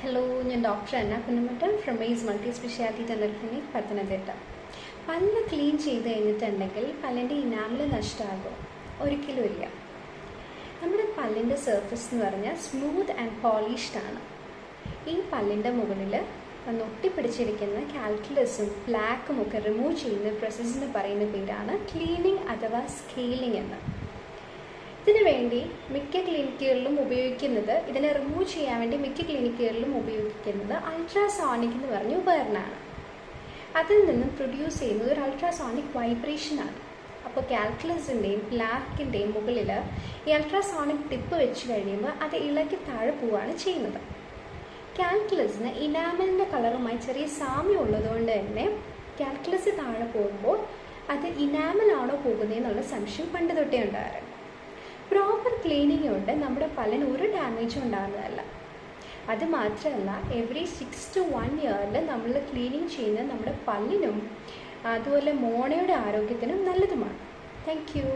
Hello, ഞാൻ doctor Anna Kunnamattam from Mays multi speciality dental clinic Pathanamthitta. പല്ല് clean ചെയ്ത് കഴിഞ്ഞിട്ടുണ്ടെങ്കിൽ പല്ലിൻ്റെ ഇനാമൽ നഷ്ടമാകും? ഒരിക്കലും ഇല്ല. നമ്മുടെ പല്ലിൻ്റെ സർഫസ് എന്ന് പറഞ്ഞാൽ സ്മൂത്ത് ആൻഡ് പോളിഷ്ഡ് ആണ്. ഈ പല്ലിൻ്റെ മുകളിൽ ഒട്ടിപ്പിടിച്ചിരിക്കുന്ന കാൽക്കുലസും പ്ലാക്കും ഒക്കെ റിമൂവ് ചെയ്യുന്ന പ്രോസസ്സിന് പറയുന്ന പേരാണ് ക്ലീനിങ് അഥവാ സ്കെയിലിംഗ് എന്ന്. ഇതിനു വേണ്ടി മിക്ക ക്ലിനിക്കുകളിലും ഉപയോഗിക്കുന്നത്, ഇതിനെ റിമൂവ് ചെയ്യാൻ വേണ്ടി മിക്ക ക്ലിനിക്കുകളിലും ഉപയോഗിക്കുന്നത് അൾട്രാസോണിക് എന്ന് പറഞ്ഞ ഉപകരണമാണ്. അതിൽ നിന്നും പ്രൊഡ്യൂസ് ചെയ്യുന്നത് ഒരു അൾട്രാസോണിക് വൈബ്രേഷനാണ്. അപ്പോൾ കാൽക്കുലസിൻ്റെയും പ്ലാക്കിൻ്റെയും മുകളിൽ ഈ അൾട്രാസോണിക് ടിപ്പ് വെച്ച് കഴിയുമ്പോൾ അത് ഇളക്കി താഴെ പോവുകയാണ് ചെയ്യുന്നത്. കാൽക്കുലസിന് ഇനാമലിൻ്റെ കളറുമായി ചെറിയ സാമ്യം ഉള്ളതുകൊണ്ട് തന്നെ കാൽക്കുലസ് താഴെ പോകുമ്പോൾ അത് ഇനാമലാണോ പോകുന്നതെന്നുള്ള സംശയം പണ്ട് തൊട്ടേ ഉണ്ടാകാറുണ്ട്. പ്രോപ്പർ ക്ലീനിങ് കൊണ്ട് നമ്മുടെ പല്ലിന് ഒരു ഡാമേജും ഉണ്ടാകുന്നതല്ല. അത് മാത്രമല്ല, എവറി 6 to 1 ഇയറിൽ നമ്മൾ ക്ലീനിങ് ചെയ്യുന്നത് നമ്മുടെ പല്ലിനും അതുപോലെ മോണയുടെ ആരോഗ്യത്തിനും നല്ലതുമാണ്. Thank you.